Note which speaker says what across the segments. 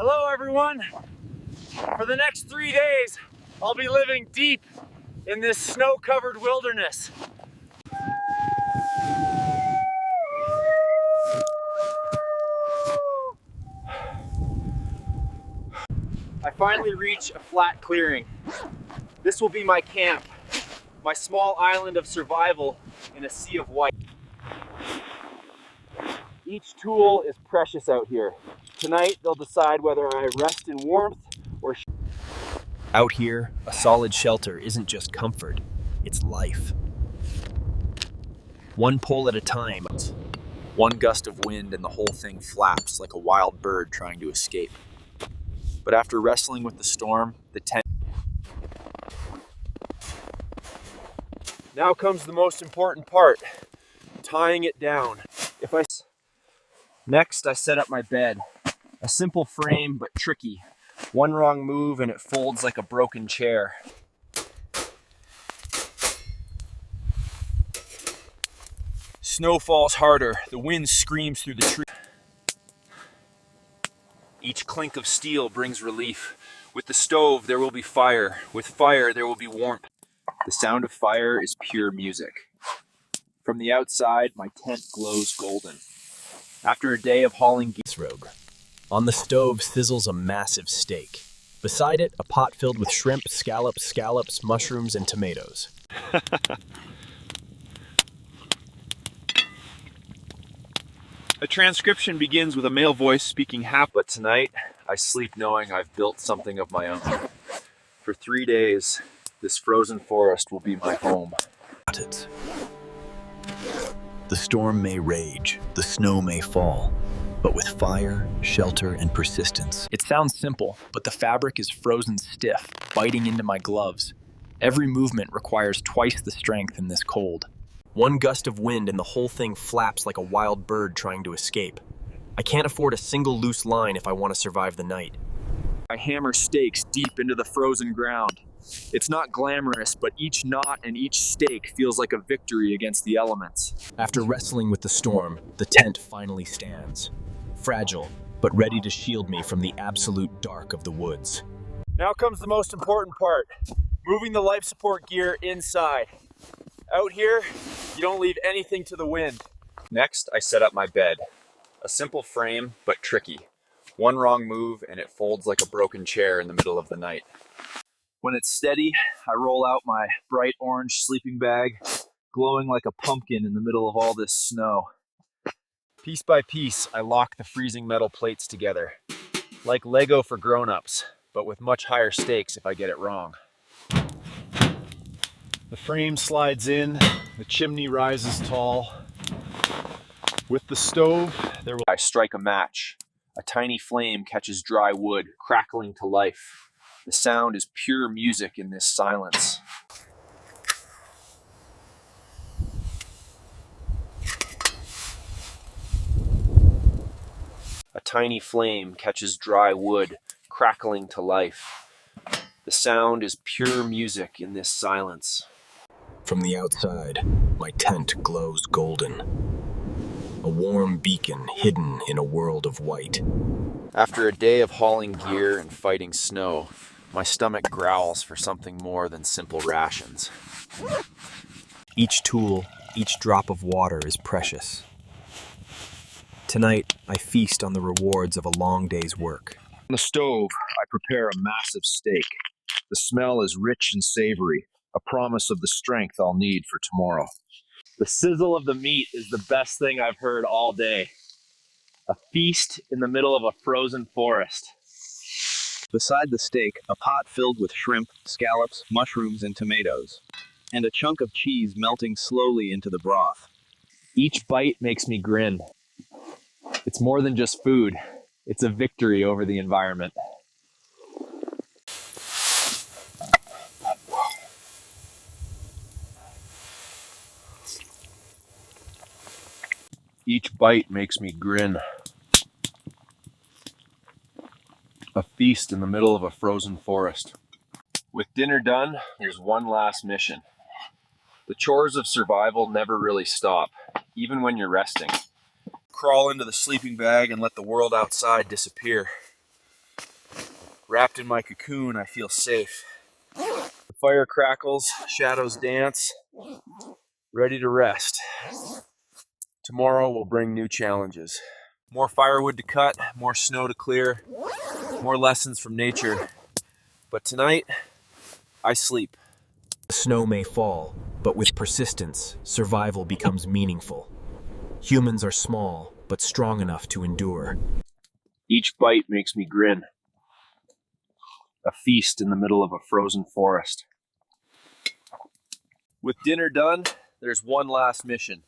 Speaker 1: Hello everyone! For the next 3 days, I'll be living deep in this snow-covered wilderness. I finally reach a flat clearing. This will be my camp, my small island of survival in a sea of white. Each tool is precious out here. Tonight, they'll decide whether I rest in warmth or
Speaker 2: Out here, a solid shelter isn't just comfort, it's life. One pull at a time, one gust of wind and the whole thing flaps like a wild bird trying to escape. But after wrestling with the storm, the tent...
Speaker 1: Now comes the most important part, tying it down. Next, I set up my bed. A simple frame, but tricky. One wrong move and it folds like a broken chair. Snow falls harder. The wind screams through the trees. Each clink of steel brings relief. With the stove, there will be fire. With fire, there will be warmth. The sound of fire is pure music. From the outside, my tent glows golden. After a day of hauling
Speaker 2: rogue. On the stove sizzles a massive steak. Beside it, a pot filled with shrimp, scallops, mushrooms, and tomatoes.
Speaker 1: A transcription begins with a male voice speaking half, but tonight I sleep knowing I've built something of my own. For 3 days, this frozen forest will be my home.
Speaker 2: The storm may rage, the snow may fall, but with fire, shelter, and persistence. It sounds simple, but the fabric is frozen stiff, biting into my gloves. Every movement requires twice the strength in this cold. One gust of wind and the whole thing flaps like a wild bird trying to escape. I can't afford a single loose line if I want to survive the night.
Speaker 1: I hammer stakes deep into the frozen ground. It's not glamorous, but each knot and each stake feels like a victory against the elements.
Speaker 2: After wrestling with the storm, the tent finally stands. Fragile, but ready to shield me from the absolute dark of the woods.
Speaker 1: Now comes the most important part, moving the life support gear inside. Out here, you don't leave anything to the wind. Next, I set up my bed. A simple frame, but tricky. One wrong move and it folds like a broken chair in the middle of the night. When it's steady, I roll out my bright orange sleeping bag, glowing like a pumpkin in the middle of all this snow. Piece by piece, I lock the freezing metal plates together. Like Lego for grown-ups, but with much higher stakes if I get it wrong. The frame slides in, the chimney rises tall. With the stove, I strike a match. A tiny flame catches dry wood, crackling to life. The sound is pure music in this silence. A tiny flame catches dry wood, crackling to life. The sound is pure music in this silence.
Speaker 2: From the outside, my tent glows golden. A warm beacon hidden in a world of white.
Speaker 1: After a day of hauling gear and fighting snow, my stomach growls for something more than simple rations.
Speaker 2: Each tool, each drop of water is precious. Tonight, I feast on the rewards of a long day's work.
Speaker 1: On the stove, I prepare a massive steak. The smell is rich and savory, a promise of the strength I'll need for tomorrow. The sizzle of the meat is the best thing I've heard all day. A feast in the middle of a frozen forest.
Speaker 2: Beside the steak, a pot filled with shrimp, scallops, mushrooms, and tomatoes, and a chunk of cheese melting slowly into the broth.
Speaker 1: Each bite makes me grin. It's more than just food. It's a victory over the environment. Each bite makes me grin. A feast in the middle of a frozen forest. With dinner done, there's one last mission. The chores of survival never really stop, even when you're resting. Crawl into the sleeping bag and let the world outside disappear. Wrapped in my cocoon, I feel safe. The fire crackles, shadows dance, ready to rest. Tomorrow will bring new challenges. More firewood to cut, more snow to clear, more lessons from nature. But tonight, I sleep.
Speaker 2: The snow may fall, but with persistence, survival becomes meaningful. Humans are small, but strong enough to endure.
Speaker 1: Each bite makes me grin. A feast in the middle of a frozen forest. With dinner done, there's one last mission.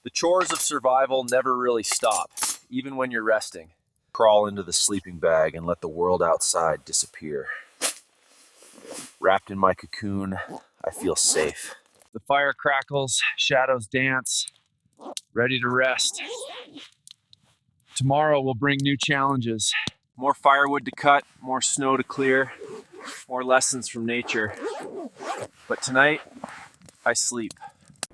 Speaker 1: The chores of survival never really stop, even when you're resting. Crawl into the sleeping bag and let the world outside disappear. Wrapped in my cocoon, I feel safe. The fire crackles, shadows dance, ready to rest. Tomorrow will bring new challenges. More firewood to cut, more snow to clear, more lessons from nature. But tonight, I sleep.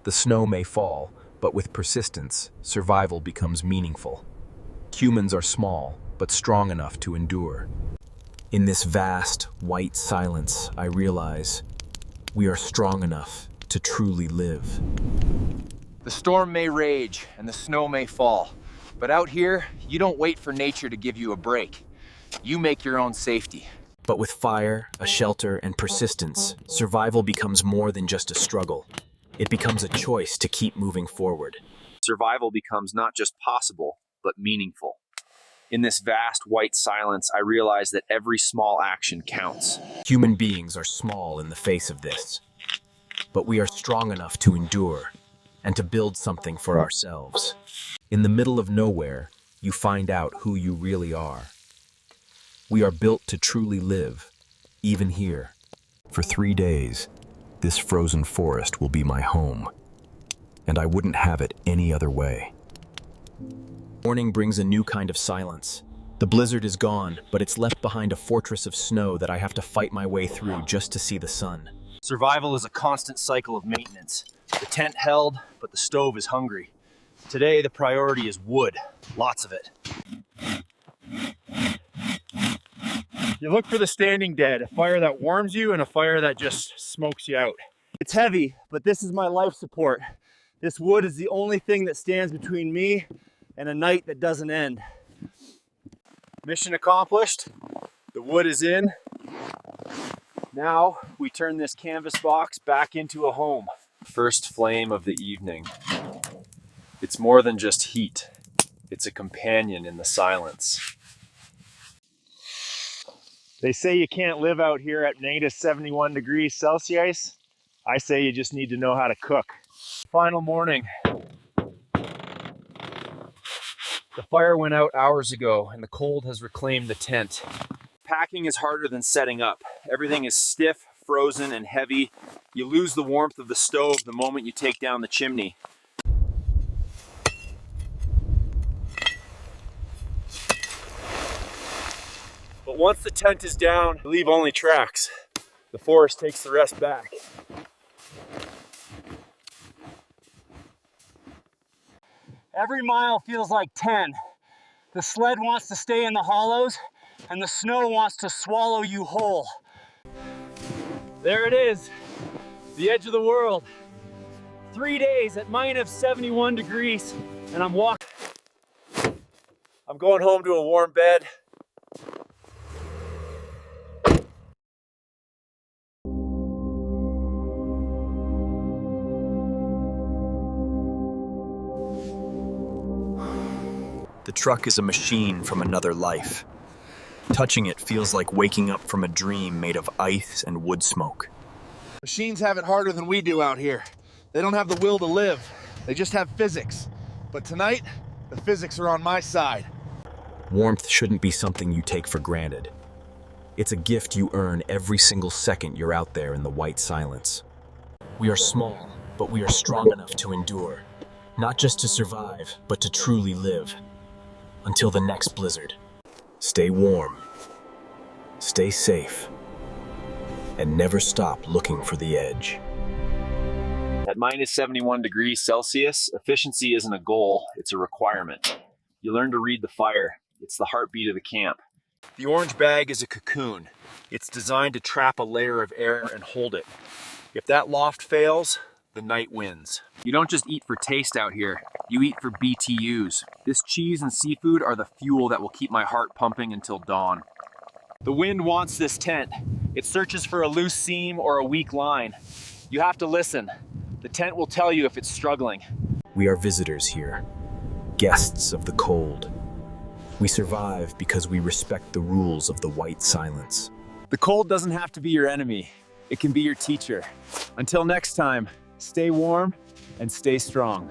Speaker 2: The snow may fall, but with persistence, survival becomes meaningful. Humans are small, but strong enough to endure. In this vast, white silence, I realize we are strong enough to truly live.
Speaker 1: The storm may rage and the snow may fall, but out here, you don't wait for nature to give you a break. You make your own safety.
Speaker 2: But with fire, a shelter, and persistence, survival becomes more than just a struggle. It becomes a choice to keep moving forward.
Speaker 1: Survival becomes not just possible, but meaningful. In this vast white silence, I realize that every small action counts.
Speaker 2: Human beings are small in the face of this, but we are strong enough to endure and to build something for ourselves. In the middle of nowhere, you find out who you really are. We are built to truly live, even here. For 3 days, this frozen forest will be my home, and I wouldn't have it any other way. Morning brings a new kind of silence. The blizzard is gone, but it's left behind a fortress of snow that I have to fight my way through just to see the sun.
Speaker 1: Survival is a constant cycle of maintenance. The tent held, but the stove is hungry. Today, the priority is wood, lots of it. You look for the standing dead, a fire that warms you and a fire that just smokes you out. It's heavy, but this is my life support. This wood is the only thing that stands between me and a night that doesn't end. Mission accomplished. The wood is in. Now we turn this canvas box back into a home. First flame of the evening. It's more than just heat. It's a companion in the silence. They say you can't live out here at -71 degrees Celsius. I say you just need to know how to cook. Final morning. The fire went out hours ago and the cold has reclaimed the tent. Packing is harder than setting up. Everything is stiff, frozen, and heavy. You lose the warmth of the stove the moment you take down the chimney. But once the tent is down, you leave only tracks. The forest takes the rest back. Every mile feels like 10. The sled wants to stay in the hollows, and the snow wants to swallow you whole. There it is, the edge of the world. 3 days at -71 degrees, and I'm going home to a warm bed.
Speaker 2: The truck is a machine from another life. Touching it feels like waking up from a dream made of ice and wood smoke.
Speaker 3: Machines have it harder than we do out here. They don't have the will to live. They just have physics. But tonight, the physics are on my side.
Speaker 2: Warmth shouldn't be something you take for granted. It's a gift you earn every single second you're out there in the white silence. We are small, but we are strong enough to endure. Not just to survive, but to truly live. Until the next blizzard. Stay warm, stay safe, and never stop looking for the edge.
Speaker 1: At -71 degrees Celsius, efficiency isn't a goal, it's a requirement. You learn to read the fire. It's the heartbeat of the camp. The orange bag is a cocoon. It's designed to trap a layer of air and hold it. If that loft fails, the night wins. You don't just eat for taste out here, you eat for BTUs. This cheese and seafood are the fuel that will keep my heart pumping until dawn. The wind wants this tent. It searches for a loose seam or a weak line. You have to listen. The tent will tell you if it's struggling.
Speaker 2: We are visitors here, guests of the cold. We survive because we respect the rules of the white silence.
Speaker 1: The cold doesn't have to be your enemy. It can be your teacher. Until next time, stay warm and stay strong.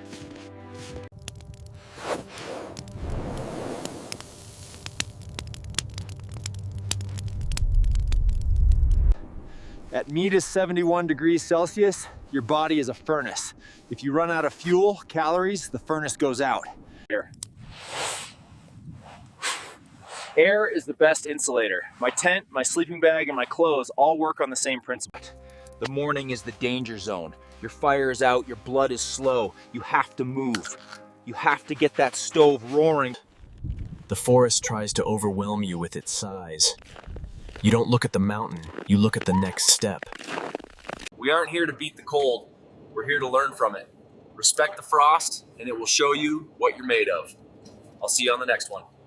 Speaker 1: At minus 71 degrees Celsius, your body is a furnace. If you run out of fuel, calories, the furnace goes out. Air is the best insulator. My tent, my sleeping bag, and my clothes all work on the same principle. The morning is the danger zone. Your fire is out, your blood is slow. You have to move. You have to get that stove roaring.
Speaker 2: The forest tries to overwhelm you with its size. You don't look at the mountain, you look at the next step.
Speaker 1: We aren't here to beat the cold. We're here to learn from it. Respect the frost, and it will show you what you're made of. I'll see you on the next one.